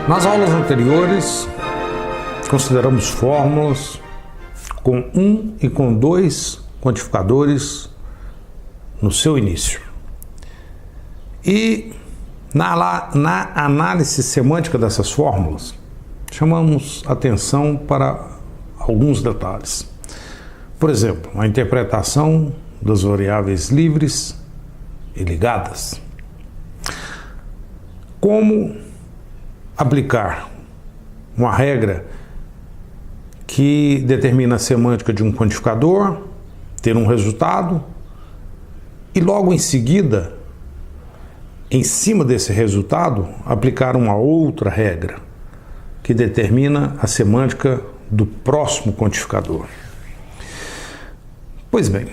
Nas aulas anteriores, consideramos fórmulas com um e com dois quantificadores no seu início. E na análise semântica dessas fórmulas, chamamos atenção para alguns detalhes. Por exemplo, a interpretação das variáveis livres e ligadas. Como aplicar uma regra que determina a semântica de um quantificador, ter um resultado e logo em seguida, em cima desse resultado, aplicar uma outra regra que determina a semântica do próximo quantificador. Pois bem,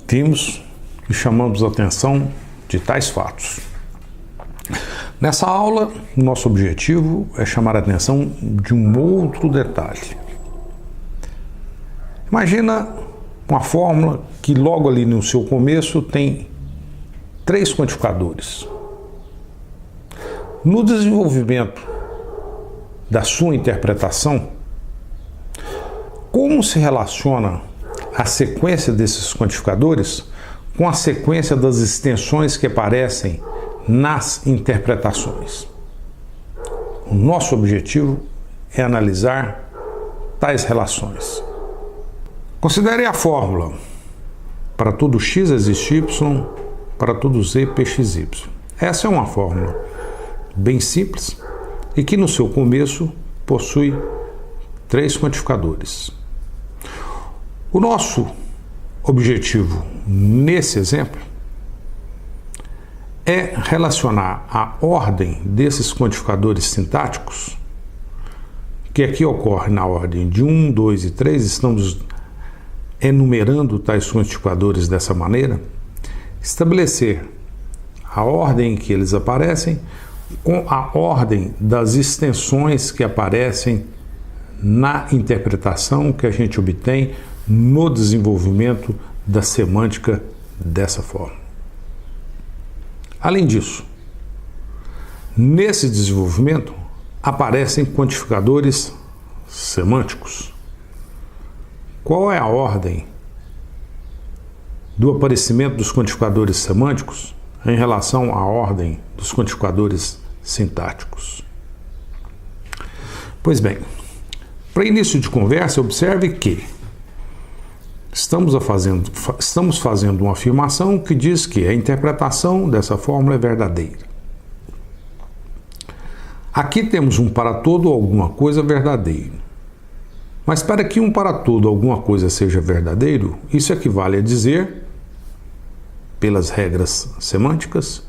vimos e chamamos a atenção de tais fatos. Nessa aula, nosso objetivo é chamar a atenção de um outro detalhe. Imagina uma fórmula que logo ali no seu começo tem 3 quantificadores. No desenvolvimento da sua interpretação, como se relaciona a sequência desses quantificadores com a sequência das extensões que aparecem nas interpretações? O nosso objetivo é analisar tais relações. Considere a fórmula: para todo x existe y, para todo z pxy. Essa é uma fórmula bem simples e que no seu começo possui 3 quantificadores. O nosso objetivo nesse exemplo é relacionar a ordem desses quantificadores sintáticos, que aqui ocorre na ordem de 1, 2 e 3, estamos enumerando tais quantificadores dessa maneira, estabelecer a ordem em que eles aparecem com a ordem das extensões que aparecem na interpretação que a gente obtém no desenvolvimento da semântica dessa forma. Além disso, nesse desenvolvimento aparecem quantificadores semânticos. Qual é a ordem do aparecimento dos quantificadores semânticos em relação à ordem dos quantificadores sintáticos? Pois bem, para início de conversa, observe que estamos fazendo uma afirmação que diz que a interpretação dessa fórmula é verdadeira. Aqui temos um para todo alguma coisa verdadeiro. Mas para que um para todo alguma coisa seja verdadeiro, isso equivale a dizer, pelas regras semânticas,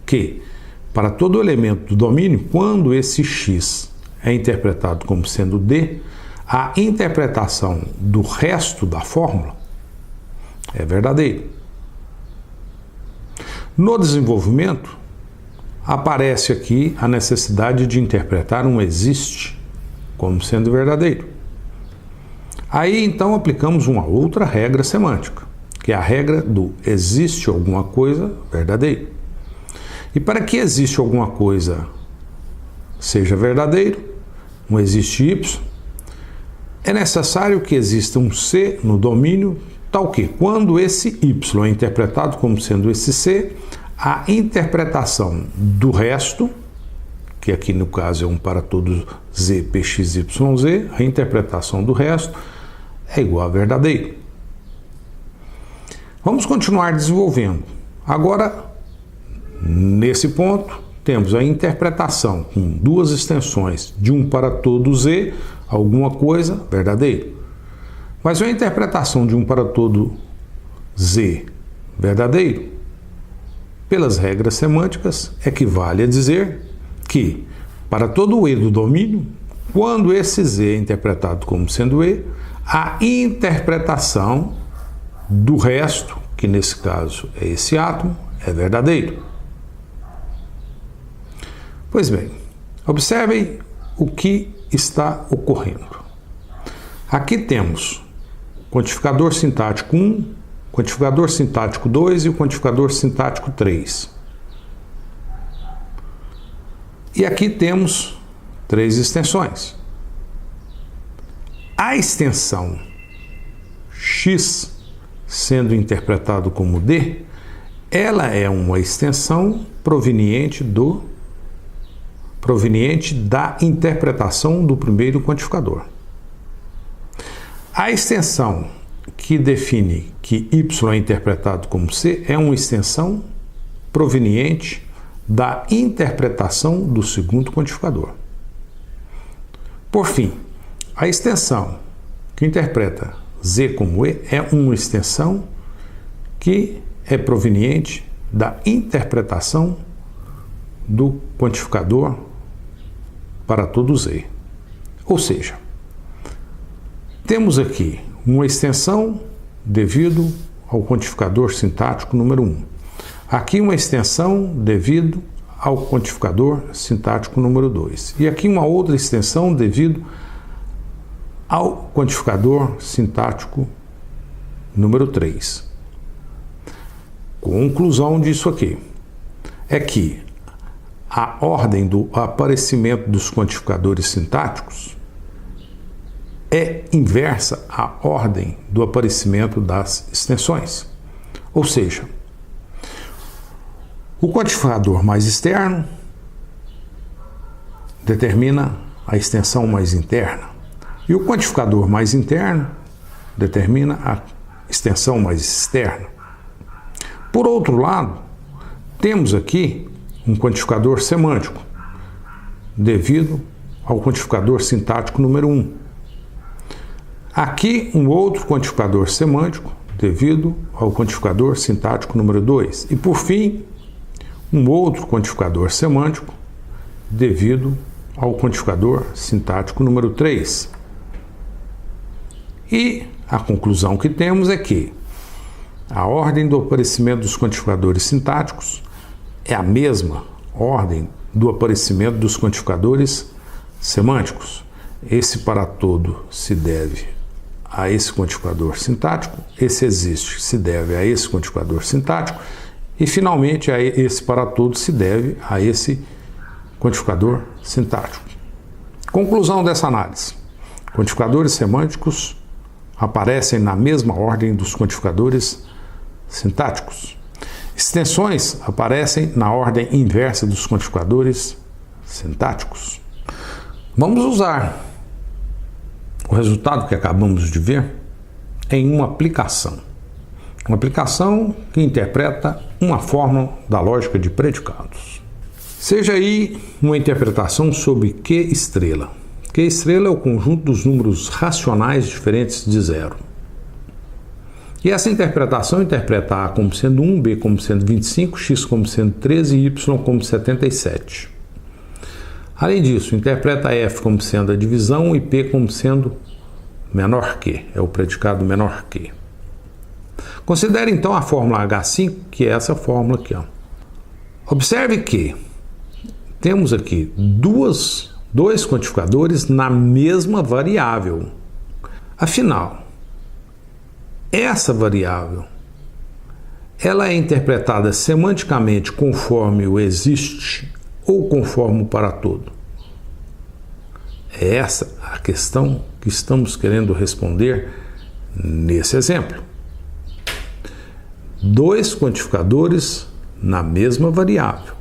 que para todo elemento do domínio, quando esse x é interpretado como sendo D, a interpretação do resto da fórmula é verdadeira. No desenvolvimento, aparece aqui a necessidade de interpretar um existe como sendo verdadeiro. Aí então aplicamos uma outra regra semântica, que é a regra do existe alguma coisa verdadeiro. E para que existe alguma coisa seja verdadeiro, um existe y, é necessário que exista um C no domínio, tal que, quando esse Y é interpretado como sendo esse C, a interpretação do resto, que aqui no caso é um para todo Z, px, y, z, a interpretação do resto é igual a verdadeiro. Vamos continuar desenvolvendo. Agora, nesse ponto, temos a interpretação com 2 extensões de um para todo Z, alguma coisa, verdadeiro. Mas a interpretação de um para todo Z, verdadeiro, pelas regras semânticas, equivale a dizer que, para todo E do domínio, quando esse Z é interpretado como sendo E, a interpretação do resto, que nesse caso é esse átomo, é verdadeiro. Pois bem, observem o que está ocorrendo. Aqui temos quantificador sintático 1, quantificador sintático 2 e o quantificador sintático 3. E aqui temos 3 extensões. A extensão x, sendo interpretado como d, ela é uma extensão proveniente da interpretação do primeiro quantificador. A extensão que define que y é interpretado como c é uma extensão proveniente da interpretação do segundo quantificador. Por fim, a extensão que interpreta z como e é uma extensão que é proveniente da interpretação do quantificador para todo z. Ou seja, temos aqui uma extensão devido ao quantificador sintático número 1. Aqui uma extensão devido ao quantificador sintático número 2. E aqui uma outra extensão devido ao quantificador sintático número 3. Conclusão disso aqui é que a ordem do aparecimento dos quantificadores sintáticos é inversa à ordem do aparecimento das extensões. Ou seja, o quantificador mais externo determina a extensão mais interna e o quantificador mais interno determina a extensão mais externa. Por outro lado, temos aqui um quantificador semântico devido ao quantificador sintático número 1. Aqui um outro quantificador semântico devido ao quantificador sintático número 2. E por fim, um outro quantificador semântico devido ao quantificador sintático número 3. E a conclusão que temos é que a ordem do aparecimento dos quantificadores sintáticos é a mesma ordem do aparecimento dos quantificadores semânticos. Esse para todo se deve a esse quantificador sintático, esse existe se deve a esse quantificador sintático e, finalmente, esse para todo se deve a esse quantificador sintático. Conclusão dessa análise: quantificadores semânticos aparecem na mesma ordem dos quantificadores sintáticos. Extensões aparecem na ordem inversa dos quantificadores sintáticos. Vamos usar o resultado que acabamos de ver em uma aplicação. Uma aplicação que interpreta uma fórmula da lógica de predicados. Seja aí uma interpretação sobre Q estrela. Q estrela é o conjunto dos números racionais diferentes de zero. E essa interpretação interpreta A como sendo 1, B como sendo 25, X como sendo 13 e Y como 77. Além disso, interpreta F como sendo a divisão e P como sendo menor que, é o predicado menor que. Considere então a fórmula H5, que é essa fórmula aqui. Observe que temos aqui dois quantificadores na mesma variável. Afinal, essa variável ela é interpretada semanticamente conforme o existe ou conforme o para todo? É essa a questão que estamos querendo responder nesse exemplo. Dois quantificadores na mesma variável.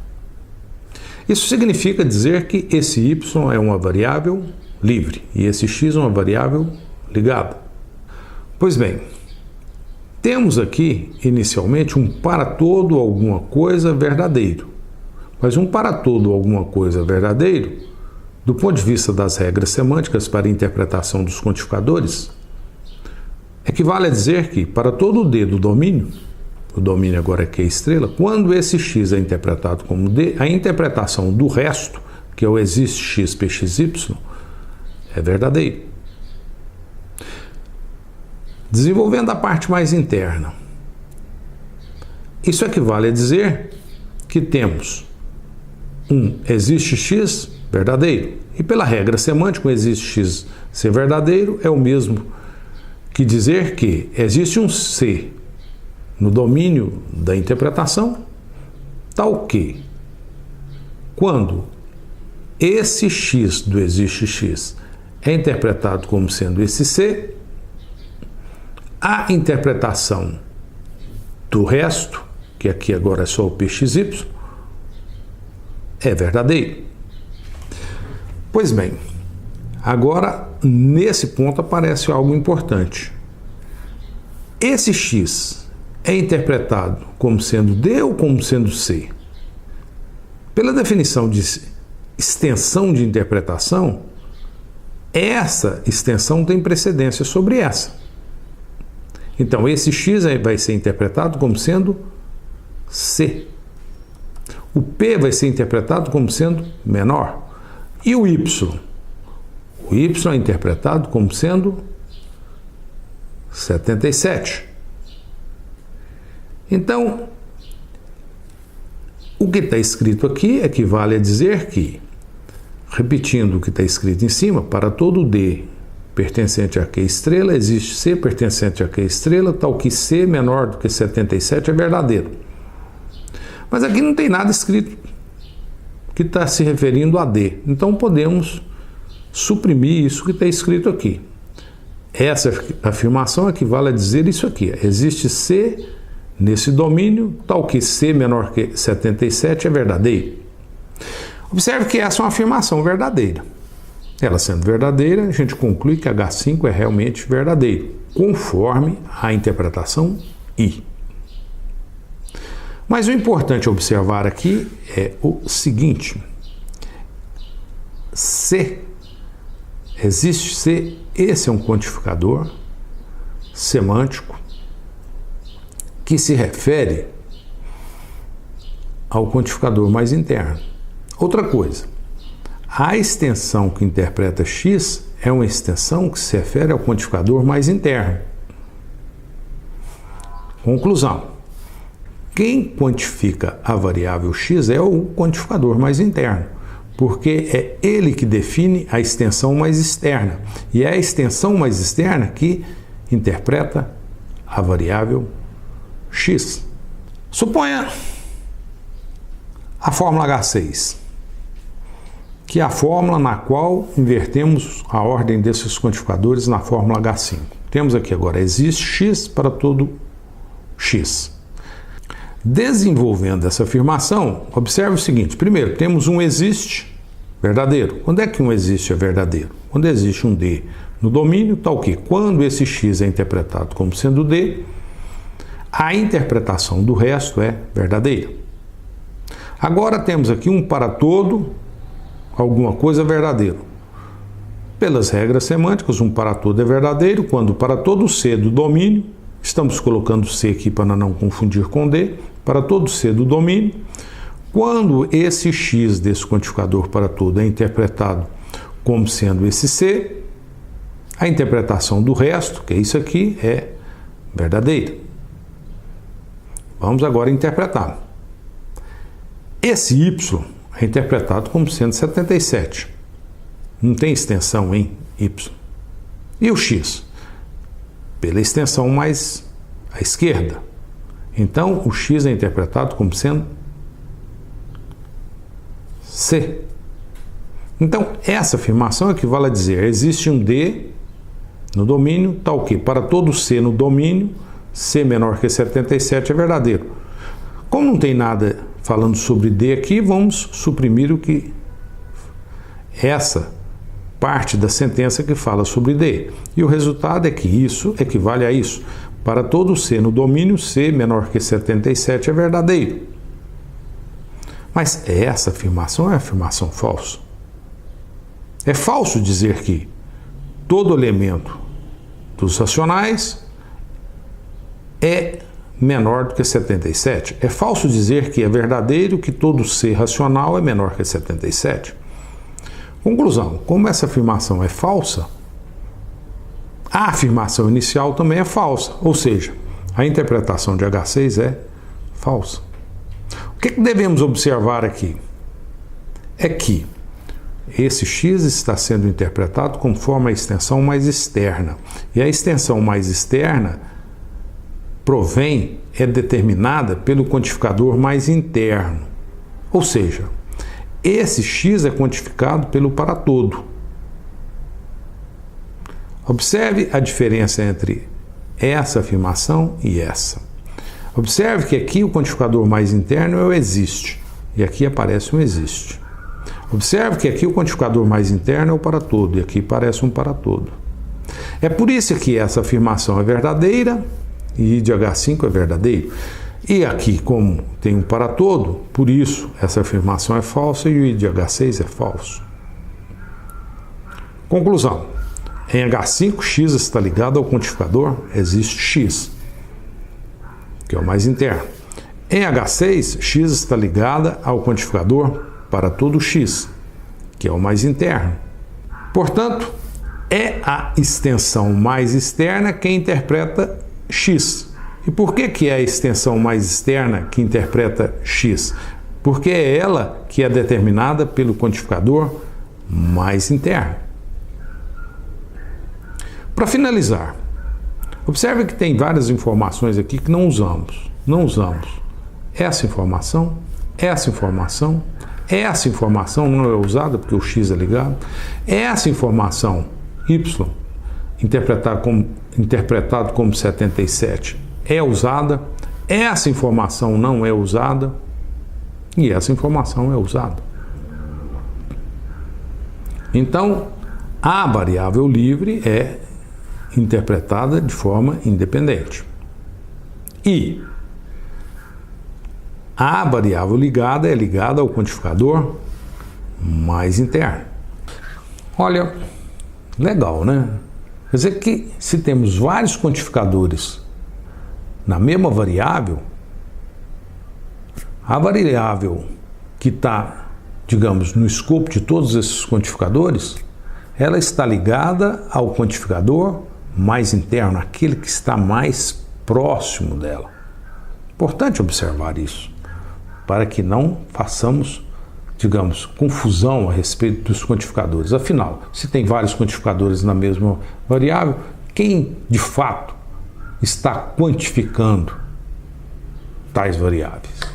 Isso significa dizer que esse y é uma variável livre e esse x é uma variável ligada. Pois bem, temos aqui inicialmente um para todo alguma coisa verdadeiro. Mas um para todo alguma coisa verdadeiro, do ponto de vista das regras semânticas para a interpretação dos quantificadores, equivale a dizer que para todo o D do domínio, o domínio agora é Q estrela, quando esse x é interpretado como D, a interpretação do resto, que é o existe x pxy, é verdadeiro. Desenvolvendo a parte mais interna, isso equivale a dizer que temos um existe x verdadeiro. E pela regra semântica, um existe x ser verdadeiro é o mesmo que dizer que existe um C no domínio da interpretação, tal que, quando esse x do existe x é interpretado como sendo esse c, a interpretação do resto, que aqui agora é só o pxy, é verdadeiro. Pois bem, agora nesse ponto aparece algo importante. Esse x é interpretado como sendo D ou como sendo C? Pela definição de extensão de interpretação, essa extensão tem precedência sobre essa. Então, esse x vai ser interpretado como sendo C. O P vai ser interpretado como sendo menor. E o Y? O Y é interpretado como sendo 77. Então, o que está escrito aqui equivale a dizer que, repetindo o que está escrito em cima, para todo D pertencente a Q estrela, existe C pertencente a Q estrela, tal que C menor do que 77 é verdadeiro. Mas aqui não tem nada escrito que está se referindo a D. Então podemos suprimir isso que está escrito aqui. Essa afirmação equivale a dizer isso aqui. Existe C nesse domínio, tal que C menor que 77 é verdadeiro. Observe que essa é uma afirmação verdadeira. Ela sendo verdadeira, a gente conclui que H5 é realmente verdadeiro, conforme a interpretação I. Mas o importante observar aqui é o seguinte: C, existe C, esse é um quantificador semântico que se refere ao quantificador mais interno. Outra coisa, a extensão que interpreta x é uma extensão que se refere ao quantificador mais interno. Conclusão: quem quantifica a variável x é o quantificador mais interno, porque é ele que define a extensão mais externa, e é a extensão mais externa que interpreta a variável x. Suponha a fórmula H6, que é a fórmula na qual invertemos a ordem desses quantificadores na fórmula H5. Temos aqui agora, existe x para todo x. Desenvolvendo essa afirmação, observe o seguinte: primeiro, temos um existe verdadeiro. Quando é que um existe é verdadeiro? Quando existe um D no domínio, tal que quando esse x é interpretado como sendo D, a interpretação do resto é verdadeira. Agora temos aqui um para todo alguma coisa verdadeiro. Pelas regras semânticas, um para todo é verdadeiro quando para todo C do domínio, estamos colocando C aqui para não confundir com D, para todo C do domínio, quando esse x desse quantificador para todo é interpretado como sendo esse C, a interpretação do resto, que é isso aqui, é verdadeira. Vamos agora interpretar. Esse y é interpretado como sendo 77. Não tem extensão em y. E o x? Pela extensão mais à esquerda. Então, o x é interpretado como sendo C. Então, essa afirmação equivale a dizer: existe um D no domínio, tal que para todo C no domínio, C menor que 77 é verdadeiro. Como não tem nada falando sobre D aqui, vamos suprimir o que essa parte da sentença que fala sobre D. E o resultado é que isso equivale a isso. Para todo C no domínio, C menor que 77 é verdadeiro. Mas essa afirmação é afirmação falsa. É falso dizer que todo elemento dos racionais é menor do que 77. É falso dizer que é verdadeiro que todo C racional é menor que 77. Conclusão: como essa afirmação é falsa, a afirmação inicial também é falsa, ou seja, a interpretação de H6 é falsa. O que devemos observar aqui? É que esse x está sendo interpretado conforme a extensão mais externa, e a extensão mais externa é determinada pelo quantificador mais interno. Ou seja, esse x é quantificado pelo para todo. Observe a diferença entre essa afirmação e essa. Observe que aqui o quantificador mais interno é o existe, e aqui aparece um existe. Observe que aqui o quantificador mais interno é o para todo, e aqui aparece um para todo. É por isso que essa afirmação é verdadeira e I de H5 é verdadeiro. E aqui, como tem um para todo, por isso essa afirmação é falsa e o I de H6 é falso. Conclusão. Em H5, x está ligado ao quantificador, existe x, que é o mais interno. Em H6, x está ligada ao quantificador para todo x, que é o mais interno. Portanto, é a extensão mais externa que interpreta x. E por que é a extensão mais externa que interpreta x? Porque é ela que é determinada pelo quantificador mais interno. Para finalizar, observe que tem várias informações aqui que não usamos. Não usamos essa informação não é usada porque o x é ligado. Essa informação y, interpretado como 77, é usada. Essa informação não é usada. E essa informação é usada. Então, a variável livre é interpretada de forma independente. E a variável ligada é ligada ao quantificador mais interno. Olha, legal, né? Quer dizer que se temos vários quantificadores na mesma variável, a variável que está, digamos, no escopo de todos esses quantificadores, ela está ligada ao quantificador mais interno, aquele que está mais próximo dela. Importante observar isso, para que não façamos, digamos, confusão a respeito dos quantificadores. Afinal, se tem vários quantificadores na mesma variável, quem de fato está quantificando tais variáveis?